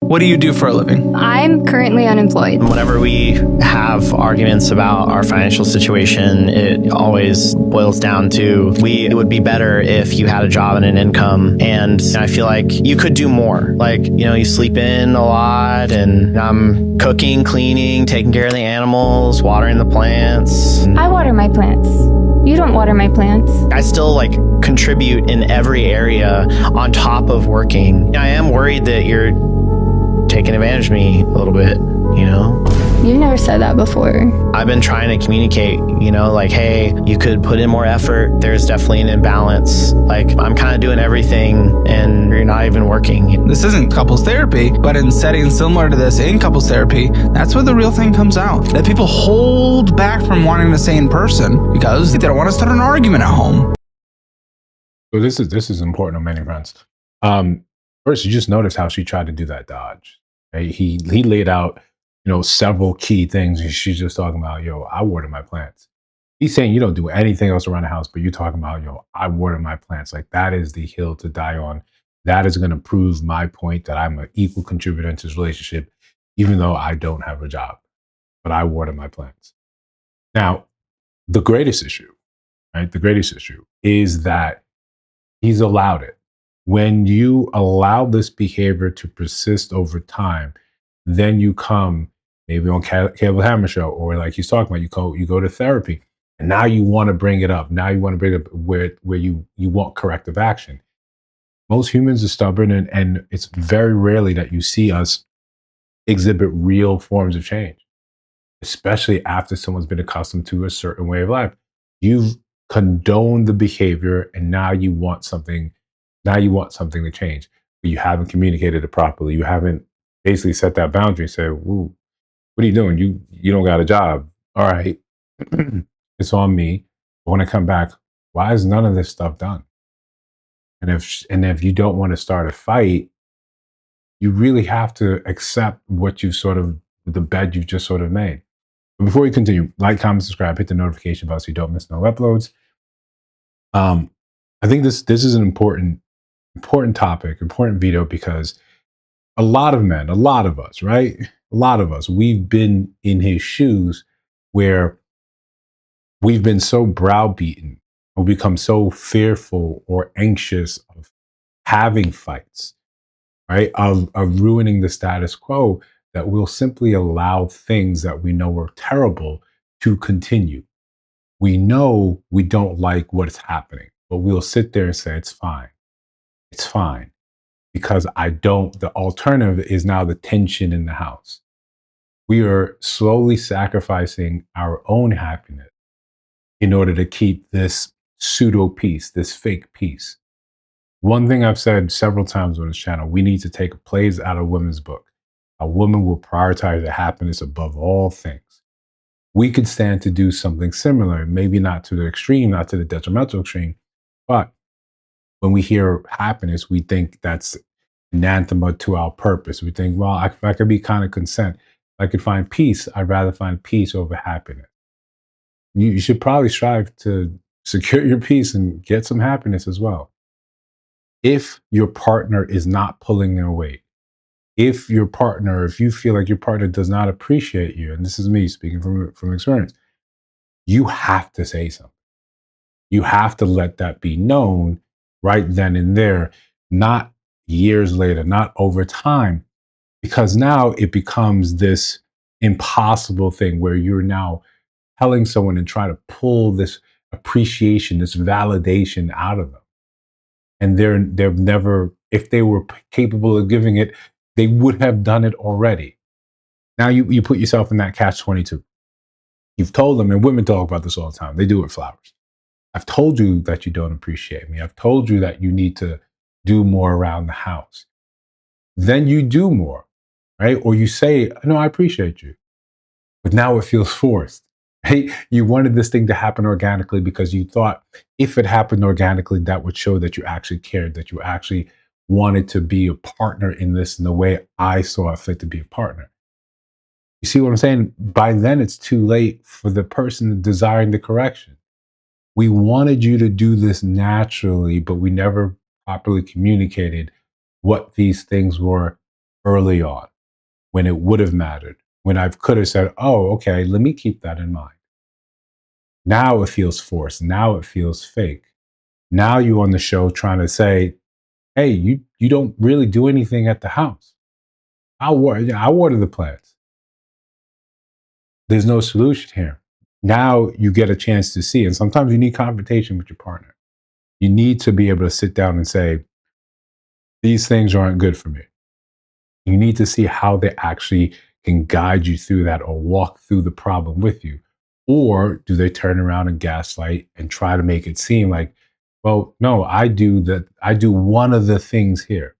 What do you do for a living? I'm currently unemployed. Whenever we have arguments about our financial situation, it always boils down to it would be better if you had a job and an income. And I feel like you could do more. Like, you sleep in a lot, and I'm cooking, cleaning, taking care of the animals, watering the plants. I water my plants. You don't water my plants. I still contribute in every area on top of working. I am worried that you're taking advantage of me a little bit, You've never said that before. I've been trying to communicate, hey, you could put in more effort. There's definitely an imbalance. I'm kind of doing everything and you're not even working. This isn't couples therapy, but in settings similar to this in couples therapy, that's where the real thing comes out. That people hold back from wanting to say in person because they don't want to start an argument at home. So this is important on many fronts. First, you just notice how she tried to do that dodge. Right? He laid out, several key things. She's just talking about, I water my plants. He's saying you don't do anything else around the house, but you're talking about, I water my plants. That is the hill to die on. That is going to prove my point that I'm an equal contributor to this relationship, even though I don't have a job, but I water my plants. Now, the greatest issue, right? The greatest issue is that he's allowed it. When you allow this behavior to persist over time, then you come maybe on Cable Hammer Show, or like he's talking about, you go to therapy, and now you want to bring it up. Now you want to bring it up where you want corrective action. Most humans are stubborn, and it's very rarely that you see us exhibit real forms of change, especially after someone's been accustomed to a certain way of life. You've condoned the behavior, and now you want something. Now you want something to change, but you haven't communicated it properly. You haven't basically set that boundary and said, "Woo, what are you doing? You don't got a job. All right, it's on me. But when I come back, why is none of this stuff done?" And if you don't want to start a fight, you really have to accept what the bed you've just sort of made. But before we continue, like, comment, subscribe, hit the notification bell so you don't miss no uploads. I think this is an important topic, important video, because a lot of us, right? A lot of us, we've been in his shoes where we've been so browbeaten or become so fearful or anxious of having fights, right? Of ruining the status quo, that we'll simply allow things that we know are terrible to continue. We know we don't like what is happening, but we'll sit there and say, it's fine. It's fine. Because the alternative is now the tension in the house. We are slowly sacrificing our own happiness in order to keep this pseudo peace, this fake peace. One thing I've said several times on this channel, we need to take a page out of a women's book. A woman will prioritize her happiness above all things. We could stand to do something similar, maybe not to the extreme, not to the detrimental extreme, but when we hear happiness, we think that's anathema to our purpose. We think, well, if I could be kind of content, if I could find peace, I'd rather find peace over happiness. You should probably strive to secure your peace and get some happiness as well. If your partner is not pulling their weight, if you feel like your partner does not appreciate you, and this is me speaking from experience, you have to say something. You have to let that be known right then and there, not years later, not over time, because now it becomes this impossible thing where you're now telling someone and trying to pull this appreciation, this validation out of them. And they're never, if they were capable of giving it, they would have done it already. Now you put yourself in that catch-22. You've told them, and women talk about this all the time, they do it with flowers. I've told you that you don't appreciate me. I've told you that you need to do more around the house. Then you do more, right? Or you say, no, I appreciate you. But now it feels forced, right? You wanted this thing to happen organically because you thought if it happened organically, that would show that you actually cared, that you actually wanted to be a partner in this in the way I saw it fit to be a partner. You see what I'm saying? By then, it's too late for the person desiring the correction. We wanted you to do this naturally, but we never properly communicated what these things were early on when it would have mattered, when I could have said, oh, okay, let me keep that in mind. Now it feels forced. Now it feels fake. Now you on the show trying to say, hey, you don't really do anything at the house. I water the plants. There's no solution here. Now you get a chance to see, and sometimes you need confrontation with your partner. You need to be able to sit down and say, these things aren't good for me. You need to see how they actually can guide you through that or walk through the problem with you. Or do they turn around and gaslight and try to make it seem like, well, no, I do one of the things here.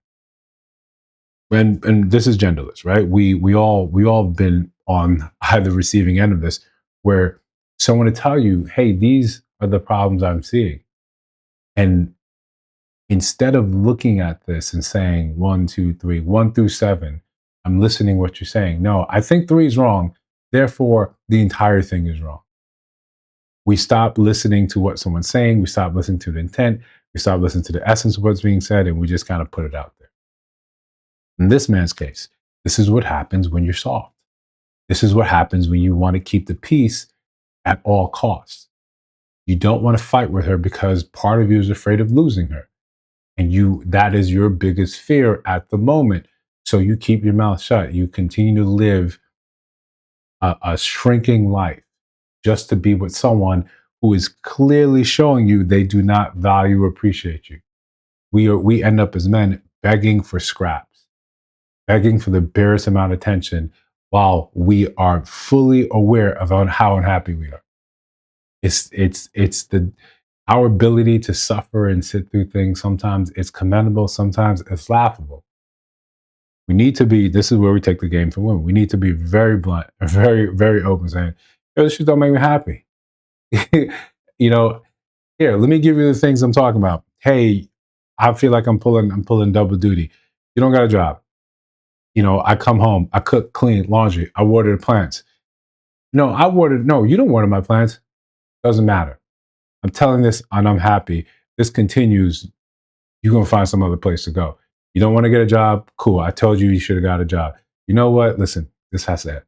And this is genderless, right? We all been on either receiving end of this, where someone to tell you, hey, these are the problems I'm seeing. And instead of looking at this and saying 1, 2, 3, 1 through 7, I'm listening what you're saying. No, I think 3 is wrong. Therefore, the entire thing is wrong. We stop listening to what someone's saying. We stop listening to the intent. We stop listening to the essence of what's being said, and we just kind of put it out there. In this man's case, this is what happens when you're soft. This is what happens when you want to keep the peace at all costs. You don't want to fight with her because part of you is afraid of losing her. And that is your biggest fear at the moment. So you keep your mouth shut. You continue to live a shrinking life just to be with someone who is clearly showing you they do not value or appreciate you. We end up as men begging for scraps, begging for the barest amount of attention while we are fully aware of how unhappy we are. It's our ability to suffer and sit through things. Sometimes it's commendable, sometimes it's laughable. We need to be, this is where we take the game from women. We need to be very blunt, very, very open, saying, yo, this shit don't make me happy. Here, let me give you the things I'm talking about. Hey, I feel like I'm pulling double duty. You don't got a job. I come home, I cook, clean, laundry, I water the plants. No, you don't water my plants. Doesn't matter. I'm telling this and I'm happy. This continues, you're going to find some other place to go. You don't want to get a job? Cool. I told you should have got a job. You know what? Listen, this has to end.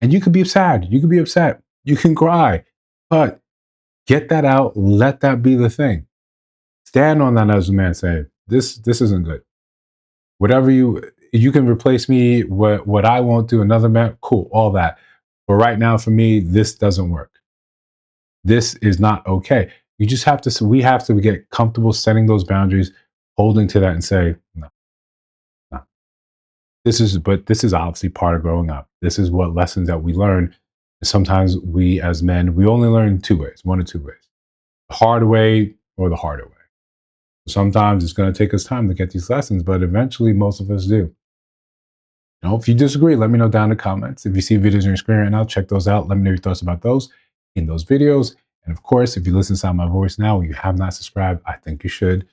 And you could be sad. You can be upset. You can cry. But get that out. Let that be the thing. Stand on that as a man saying, this isn't good. Whatever you can replace me, what I won't do, another man, cool, all that. But right now for me, this doesn't work. This is not okay. We have to get comfortable setting those boundaries, holding to that and say, no. This is obviously part of growing up. This is what lessons that we learn. Sometimes we as men, we only learn 2 ways, 1 or 2 ways, the hard way or the harder way. Sometimes it's going to take us time to get these lessons, but eventually most of us do. If you disagree, let me know down in the comments. If you see videos on your screen right now, check those out. Let me know your thoughts about those in those videos. And of course, if you listen to my voice now and you have not subscribed, I think you should.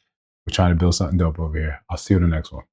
We're trying to build something dope over here. I'll see you in the next one.